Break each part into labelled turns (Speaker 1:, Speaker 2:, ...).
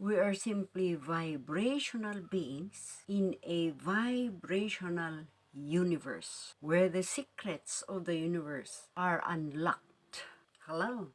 Speaker 1: We are simply vibrational beings in a vibrational universe where the secrets of the universe are unlocked. Hello,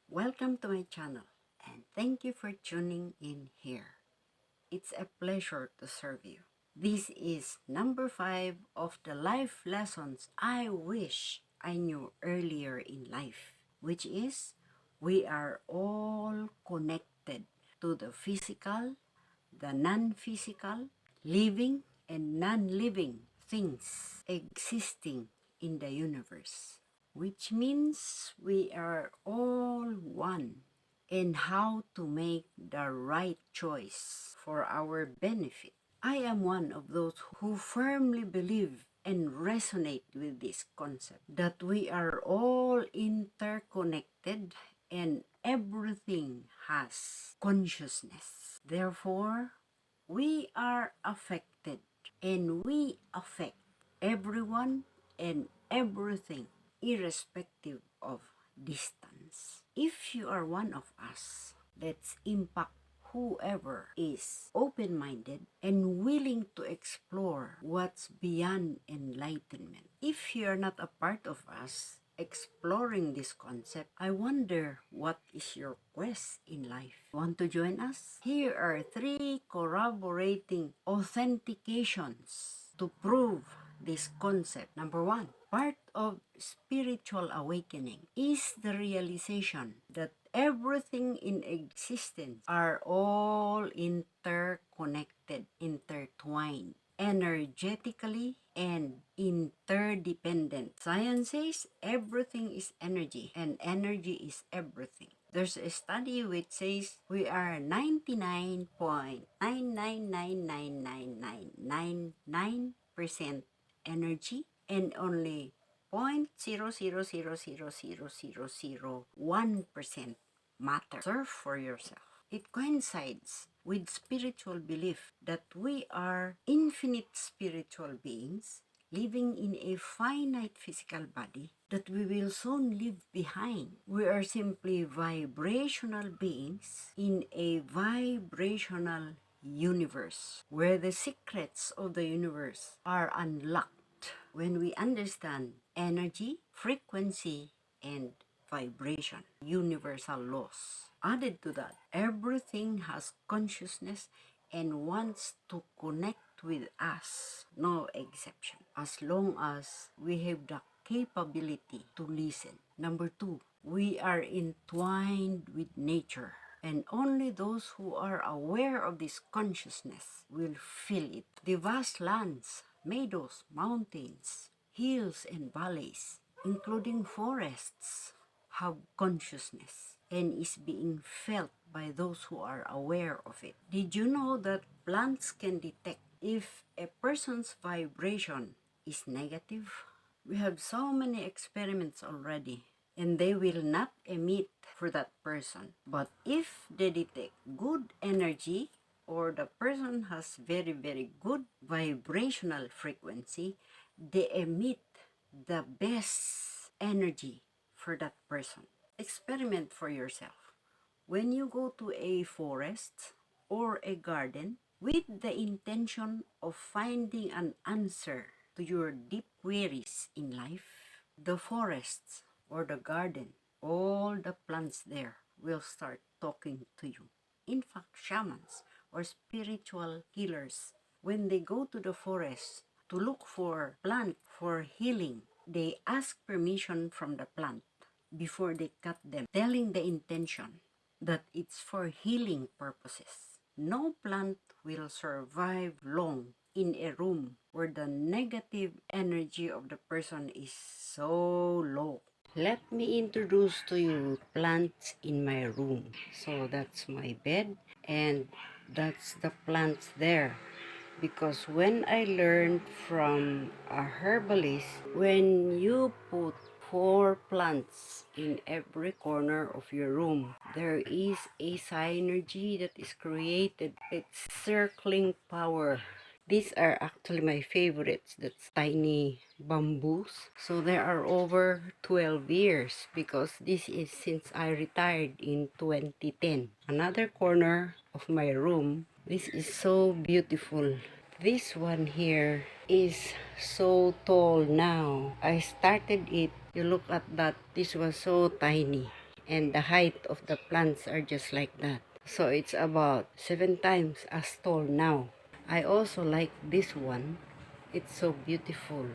Speaker 1: welcome to my channel and thank you for tuning in here. It's a pleasure to serve you. This is number 5 of the life lessons I wish I knew earlier in life, which is we are all connected to the physical, the non-physical, living and non-living things existing in the universe, which means we are all one, and how to make the right choice for our benefit. I am one of those who firmly believe and resonate with this concept that we are all interconnected and everything has consciousness. Therefore, we are affected and we affect everyone and everything irrespective of distance. If you are one of us, let's impact whoever is open-minded and willing to explore what's beyond enlightenment. If you're not a part of us exploring this concept, I wonder what is your quest in life. Want to join us? Here are 3 corroborating authentications to prove this concept. Number 1, part of spiritual awakening is the realization that everything in existence are all interconnected, intertwined, energetically and interdependent. Science says everything is energy and energy is everything. There's a study which says we are 99.9999999% energy and only 0.0000001% matter. Observe for yourself. It coincides with spiritual belief that we are infinite spiritual beings living in a finite physical body that we will soon leave behind. We are simply vibrational beings in a vibrational universe where the secrets of the universe are unlocked when we understand energy, frequency, and vibration, universal laws. Added to that, everything has consciousness and wants to connect with us, no exception, as long as we have the capability to listen. Number 2, we are entwined with nature, and only those who are aware of this consciousness will feel it. The vast lands, meadows, mountains, hills and valleys, including forests, have consciousness and is being felt by those who are aware of it. Did you know that plants can detect if a person's vibration is negative? We have so many experiments already, and they will not emit for that person. But if they detect good energy, or the person has very, very good vibrational frequency, they emit the best energy for that person. Experiment for yourself. When you go to a forest or a garden with the intention of finding an answer to your deep queries in life, the forests or the garden, all the plants there will start talking to you. In fact, shamans or spiritual healers, when they go to the forest to look for plant for healing, they ask permission from the plant before they cut them, telling the intention that it's for healing purposes. No plant will survive long in a room where the negative energy of the person is so low. Let me introduce to you plants in my room. So that's my bed and that's the plants there. Because when I learned from a herbalist, when you put 4 plants in every corner of your room, there is a synergy that is created. It's circling power These are actually my favorites. That's tiny bamboos. So there are over 12 years because this is since I retired in 2010. Another corner of my room. This is so beautiful. This one here is so tall now. I started it. You look at that. This was so tiny. And the height of the plants are just like that. So it's about 7 times as tall now. I also like this one. It's so beautiful.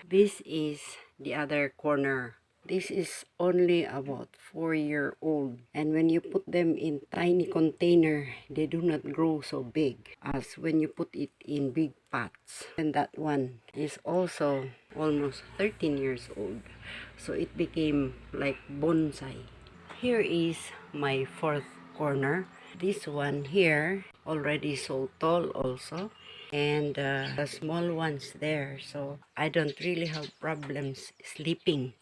Speaker 1: This is the other corner. This is only about 4-year old. And when you put them in tiny container, they do not grow so big as when you put it in big pots. And that one is also almost 13 years old. So it became like bonsai. Here is my fourth corner. This one here already so tall also, and the small ones there, so I don't really have problems sleeping.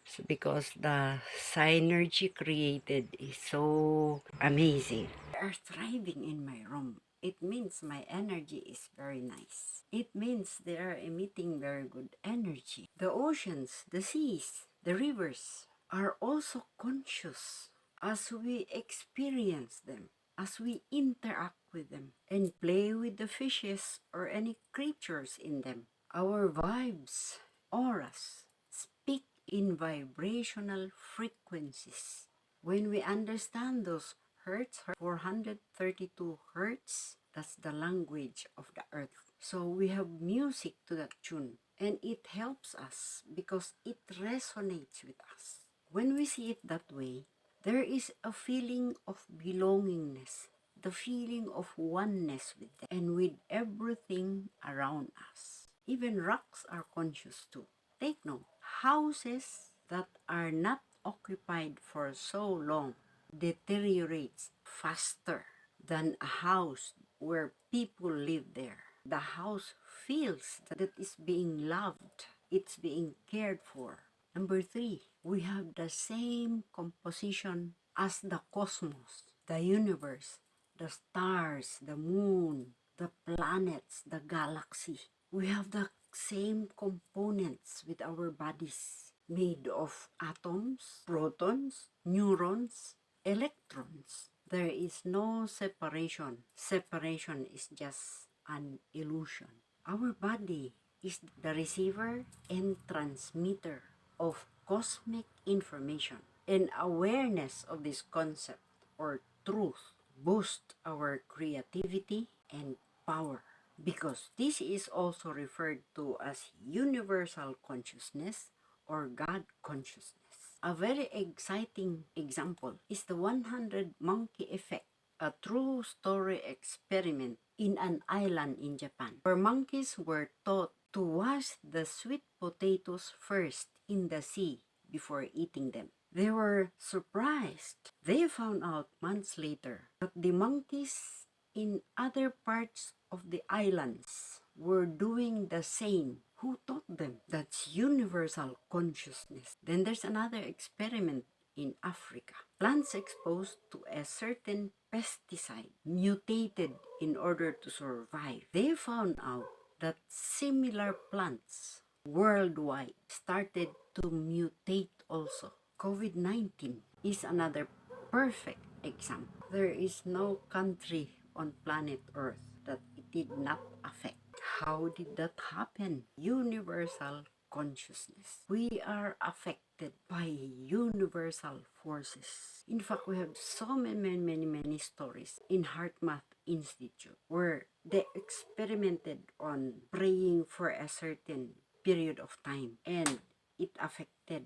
Speaker 1: So because the synergy created is so amazing. They are thriving in my room. It means my energy is very nice. It means they are emitting very good energy. The oceans, the seas, the rivers are also conscious as we experience them, as we interact with them and play with the fishes or any creatures in them. Our vibes, auras, speak in vibrational frequencies. When we understand those hertz, 432 hertz, that's the language of the earth. So we have music to that tune, and it helps us because it resonates with us. When we see it that way, there is a feeling of belongingness, the feeling of oneness with them and with everything around us. Even rocks are conscious too. Take note, houses that are not occupied for so long deteriorates faster than a house where people live there. The house feels that it is being loved, it's being cared for. Number 3, we have the same composition as the cosmos, the universe, the stars, the moon, the planets, the galaxy. We have the same components with our bodies, made of atoms, protons, neurons, electrons. There is no separation. Separation is just an illusion. Our body is the receiver and transmitter of cosmic information, and awareness of this concept or truth boosts our creativity and power, because this is also referred to as universal consciousness or God consciousness. A very exciting example is the 100 monkey effect, a true story experiment in an island in Japan, where monkeys were taught to wash the sweet potatoes first in the sea before eating them. They were surprised. They found out months later that the monkeys in other parts of the islands were doing the same. Who taught them? That's universal consciousness. Then there's another experiment in Africa. Plants exposed to a certain pesticide mutated in order to survive. They found out that similar plants worldwide started to mutate also. COVID-19 is another perfect example. There is no country on planet Earth that it did not affect. How did that happen? Universal consciousness. We are affected by universal forces. In fact, we have so many stories in HeartMath Institute where they experimented on praying for a certain period of time, and it affected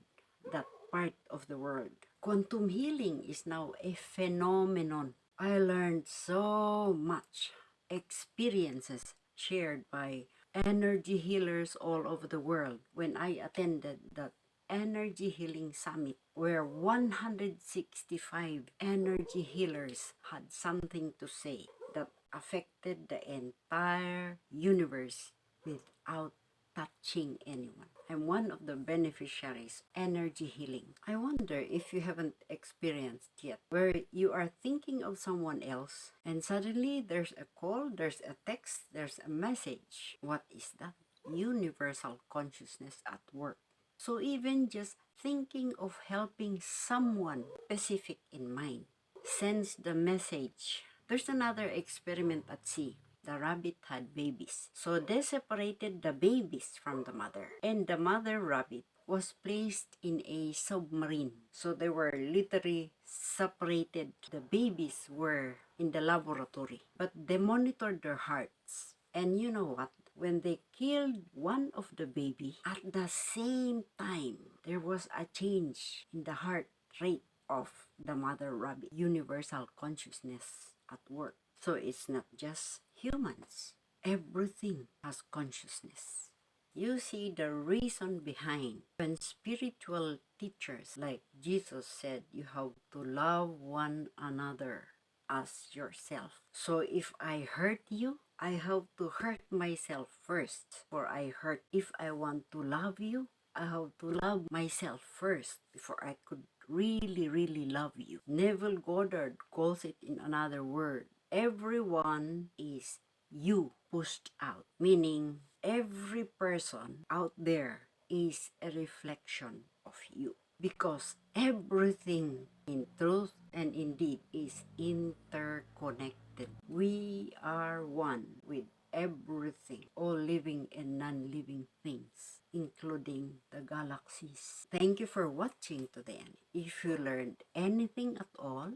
Speaker 1: that part of the world. Quantum healing is now a phenomenon. I learned so much. Experiences shared by energy healers all over the world when I attended that Energy Healing Summit, where 165 energy healers had something to say that affected the entire universe without touching anyone. I'm one of the beneficiaries of energy healing. I wonder if you haven't experienced yet, where you are thinking of someone else and suddenly there's a call, there's a text, there's a message. What is that? Universal consciousness at work. So even just thinking of helping someone specific in mind sends the message. There's another experiment at sea. The rabbit had babies. So they separated the babies from the mother. And the mother rabbit was placed in a submarine. So they were literally separated. The babies were in the laboratory. But they monitored their hearts. And you know what? When they killed one of the baby, at the same time, there was a change in the heart rate of the mother rabbit. Universal consciousness at work. So it's not just humans. Everything has consciousness. You see the reason behind when spiritual teachers like Jesus said you have to love one another as yourself. So if I hurt you, I have to hurt myself first before I hurt. If I want to love you, I have to love myself first before I could really love you. Neville Goddard calls it in another word. Everyone is you pushed out, meaning every person out there is a reflection of you, because everything in truth and indeed is interconnected. We are one with everything, all living and non-living things, including the galaxies. Thank you for watching to the end. If you learned anything at all,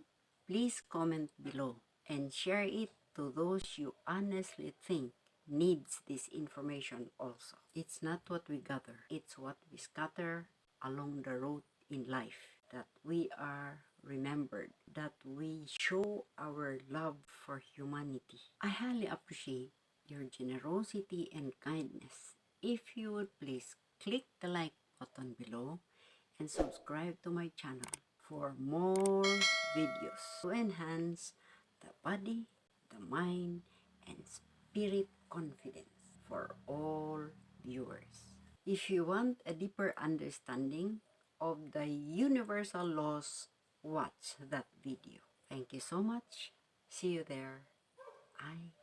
Speaker 1: please comment below and share it to those you honestly think needs this information also. It's not what we gather, it's what we scatter along the road in life that we are remembered, that we show our love for humanity. I highly appreciate your generosity and kindness. If you would please click the like button below and subscribe to my channel for more videos to enhance the body, the mind, and spirit confidence for all viewers. If you want a deeper understanding of the universal laws, watch that video. Thank you so much. See you there. I